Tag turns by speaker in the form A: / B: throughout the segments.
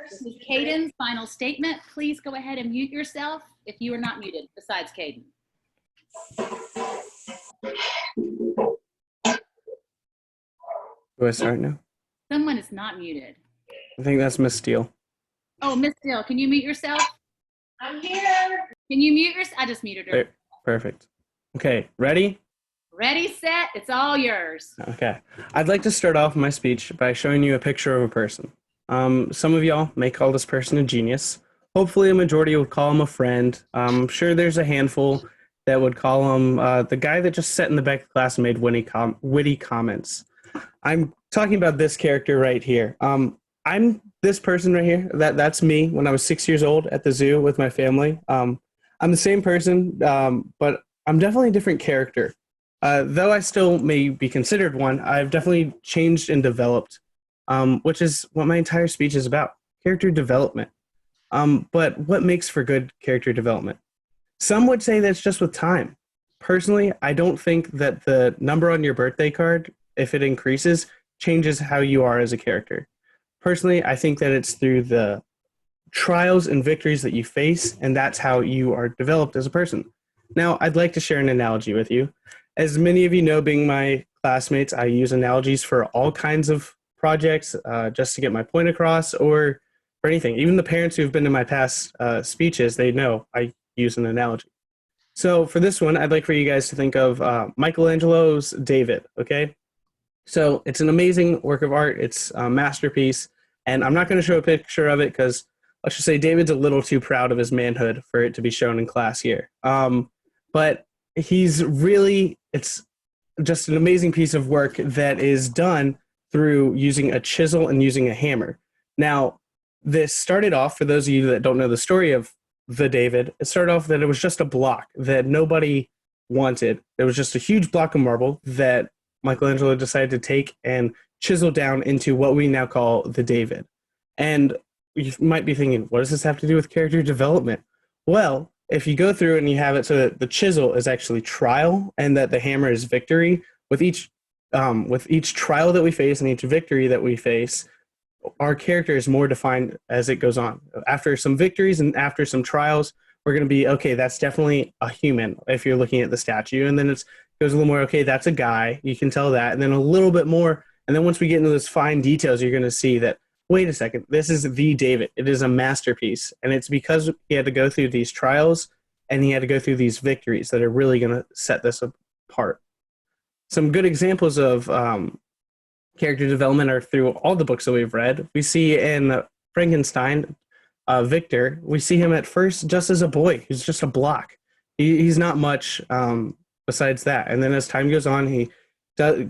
A: This is Caden's final statement. Please go ahead and mute yourself if you are not muted, besides Caden.
B: Do I start now?
A: Someone is not muted.
B: I think that's Miss Steele.
A: Oh, Miss Steele, can you mute yourself?
C: I'm here.
A: Can you mute yourself? I just muted her.
B: Perfect. Okay, ready?
A: Ready, set, it's all yours.
B: Okay. I'd like to start off my speech by showing you a picture of a person. Some of y'all may call this person a genius. Hopefully a majority would call him a friend. I'm sure there's a handful that would call him the guy that just sat in the back of the class and made witty comments. I'm talking about this character right here. I'm this person right here. That's me when I was 6 years old at the zoo with my family. I'm the same person, but I'm definitely a different character. Though I still may be considered one, I've definitely changed and developed, which is what my entire speech is about, character development. But what makes for good character development? Some would say that's just with time. Personally, I don't think that the number on your birthday card, if it increases, changes how you are as a character. Personally, I think that it's through the trials and victories that you face, and that's how you are developed as a person. Now, I'd like to share an analogy with you. As many of you know, being my classmates, I use analogies for all kinds of projects, just to get my point across or for anything. Even the parents who've been in my past speeches, they know I use an analogy. So for this one, I'd like for you guys to think of Michelangelo's David, okay? So it's an amazing work of art. It's a masterpiece. And I'm not going to show a picture of it because let's just say David's a little too proud of his manhood for it to be shown in class here. But he's really, it's just an amazing piece of work that is done through using a chisel and using a hammer. Now, this started off, for those of you that don't know the story of the David, it started off that it was just a block that nobody wanted. It was just a huge block of marble that Michelangelo decided to take and chisel down into what we now call the David. And you might be thinking, what does this have to do with character development? Well, if you go through and you have it so that the chisel is actually trial and that the hammer is victory, with each trial that we face and each victory that we face, our character is more defined as it goes on. After some victories and after some trials, we're going to be, okay, that's definitely a human if you're looking at the statue. And then it goes a little more, okay, that's a guy. You can tell that. And then a little bit more. And then once we get into those fine details, you're going to see that, wait a second, this is the David. It is a masterpiece. And it's because he had to go through these trials and he had to go through these victories that are really going to set this apart. Some good examples of character development are through all the books that we've read. We see in Frankenstein, Victor, we see him at first just as a boy who's just a block. He's not much besides that. And then as time goes on, he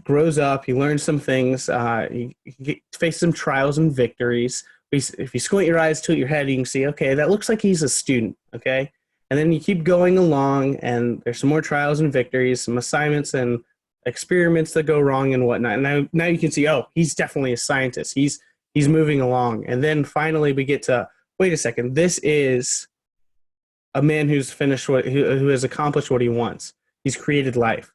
B: grows up, he learns some things, he faces some trials and victories. If you squint your eyes, tilt your head, you can see, okay, that looks like he's a student, okay? And then you keep going along, and there's some more trials and victories, some assignments and experiments that go wrong and whatnot. And now you can see, oh, he's definitely a scientist. He's moving along. And then finally we get to, wait a second, this is a man who's finished who has accomplished what he wants. He's created life.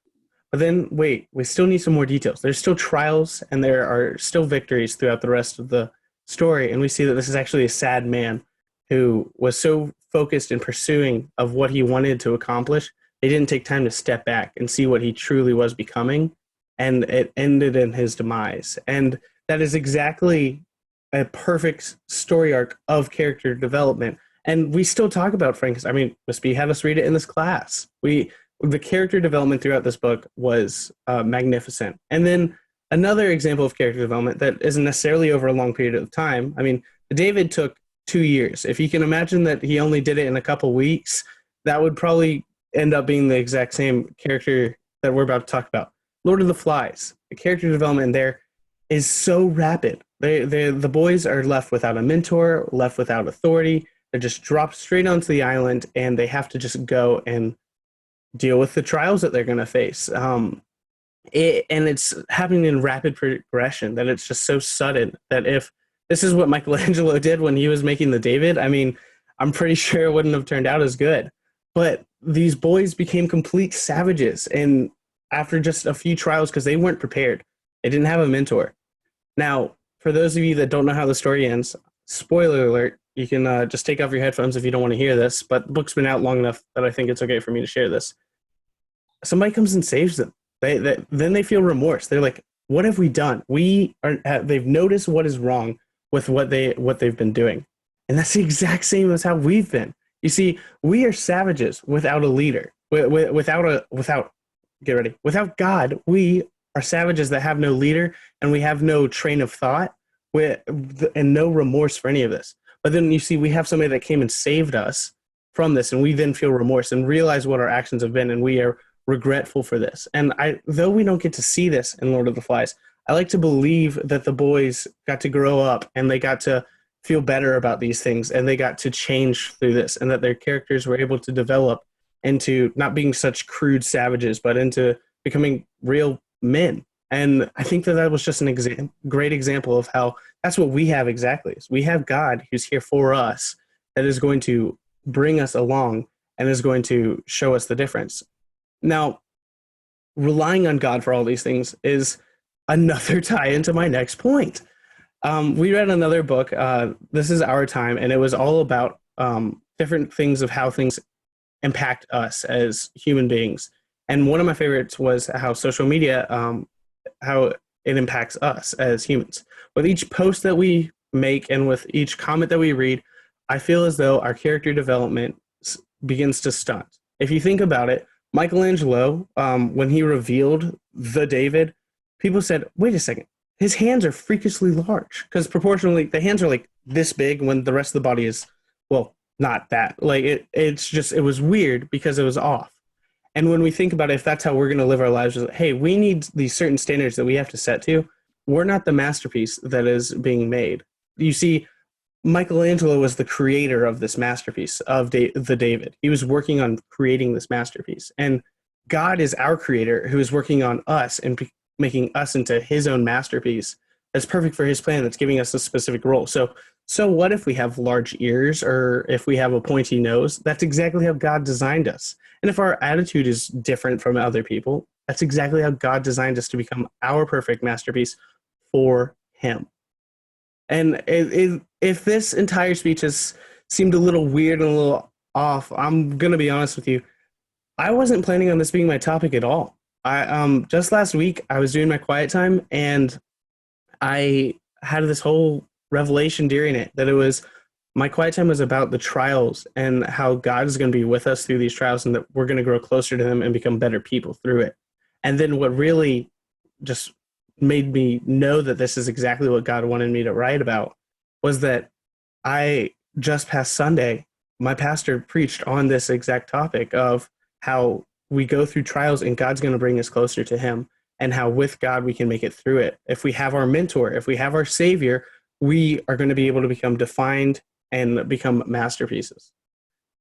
B: But then, wait, we still need some more details. There's still trials and there are still victories throughout the rest of the story. And we see that this is actually a sad man who was so focused in pursuing of what he wanted to accomplish, they didn't take time to step back and see what he truly was becoming. And it ended in his demise. And that is exactly a perfect story arc of character development. And we still talk about Frankenstein. I mean, Miss B had us read it in this class. The character development throughout this book was magnificent. And then another example of character development that isn't necessarily over a long period of time. I mean, David took 2 years. If you can imagine that he only did it in a couple weeks, that would probably end up being the exact same character that we're about to talk about. Lord of the Flies. The character development there is so rapid. The boys are left without a mentor, left without authority. They're just dropped straight onto the island, and they have to just go and deal with the trials that they're going to face. And it's happening in rapid progression, that it's just so sudden that if this is what Michelangelo did when he was making the David, I mean, I'm pretty sure it wouldn't have turned out as good. But these boys became complete savages, and after just a few trials, because they weren't prepared. They didn't have a mentor. Now, for those of you that don't know how the story ends, spoiler alert, you can just take off your headphones if you don't want to hear this, but the book's been out long enough that I think it's okay for me to share this. Somebody comes and saves them. Then they feel remorse. They're like, what have we done? They've noticed what is wrong with what they've been doing. And that's the exact same as how we've been. You see, we are savages without a leader. Without God, we are savages that have no leader, and we have no train of thought and no remorse for any of this. But then you see, we have somebody that came and saved us from this, and we then feel remorse and realize what our actions have been, and we are regretful for this. And though we don't get to see this in Lord of the Flies, I like to believe that the boys got to grow up and they got to feel better about these things, and they got to change through this, and that their characters were able to develop into not being such crude savages, but into becoming real men. And I think that was just an great example of how that's what we have exactly. We have God who's here for us, that is going to bring us along and is going to show us the difference. Now, relying on God for all these things is another tie into my next point. We read another book, This Is Our Time, and it was all about different things of how things impact us as human beings. And one of my favorites was how social media, how it impacts us as humans. With each post that we make and with each comment that we read, I feel as though our character development begins to stunt. If you think about it, Michelangelo, when he revealed the David, people said, wait a second, his hands are freakishly large, because proportionally the hands are like this big when the rest of the body is, well, not that. Like it was weird because it was off. And when we think about it, if that's how we're going to live our lives, hey, we need these certain standards that we have to set to. We're not the masterpiece that is being made. You see, Michelangelo was the creator of this masterpiece of the David. He was working on creating this masterpiece. And God is our creator who is working on us and making us into his own masterpiece that's perfect for his plan, that's giving us a specific role. So what if we have large ears or if we have a pointy nose? That's exactly how God designed us. And if our attitude is different from other people, that's exactly how God designed us to become our perfect masterpiece for him. And if this entire speech has seemed a little weird and a little off, I'm going to be honest with you. I wasn't planning on this being my topic at all. Just last week, I was doing my quiet time, and I had this whole revelation during it that my quiet time was about the trials and how God is going to be with us through these trials, and that we're going to grow closer to him and become better people through it. And then what really just made me know that this is exactly what God wanted me to write about was that just past Sunday, my pastor preached on this exact topic of how we go through trials and God's going to bring us closer to him, and how with God we can make it through it. If we have our mentor, if we have our savior, we are going to be able to become defined and become masterpieces.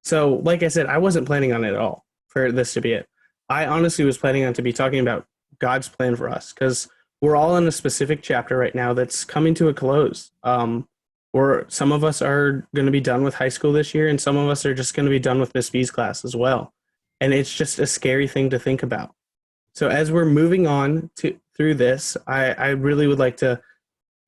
B: So like I said, I wasn't planning on it at all for this to be it. I honestly was planning on to be talking about God's plan for us, because we're all in a specific chapter right now that's coming to a close. Or some of us are going to be done with high school this year, and some of us are just going to be done with Miss B's class as well. And it's just a scary thing to think about. So as we're moving on through this, I really would like to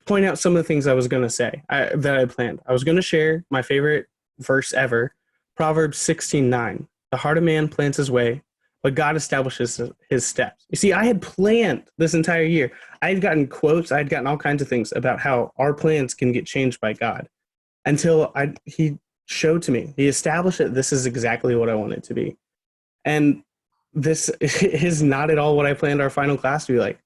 B: point out some of the things I was going to say that I planned. I was going to share my favorite verse ever, Proverbs 16:9. The heart of man plans his way, but God establishes his steps. You see, I had planned this entire year. I had gotten quotes. I had gotten all kinds of things about how our plans can get changed by God until he showed to me. He established that this is exactly what I want it to be. And this is not at all what I planned our final class to be like.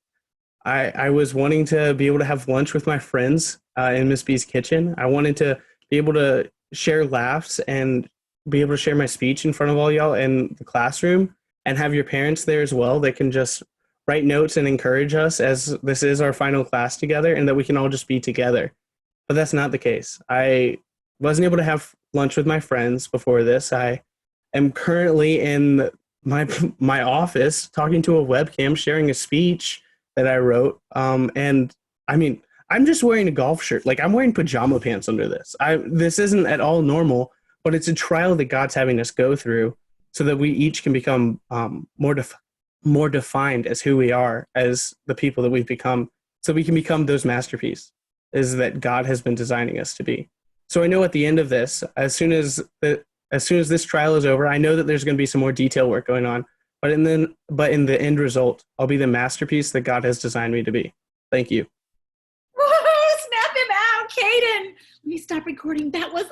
B: I was wanting to be able to have lunch with my friends in Miss B's kitchen. I wanted to be able to share laughs and be able to share my speech in front of all y'all in the classroom, and have your parents there as well. They can just write notes and encourage us as this is our final class together, and that we can all just be together. But that's not the case. I wasn't able to have lunch with my friends before this. I am currently in my office talking to a webcam, sharing a speech that I wrote. And I mean, I'm just wearing a golf shirt. Like, I'm wearing pajama pants under this. This isn't at all normal, but it's a trial that God's having us go through so that we each can become more defined as who we are, as the people that we've become, so we can become those masterpieces that God has been designing us to be. So I know at the end of this, as soon as this trial is over, I know that there's going to be some more detail work going on. But in the end result, I'll be the masterpiece that God has designed me to be. Thank you.
A: Woohoo! Snap him out, Caden. Let me stop recording. That was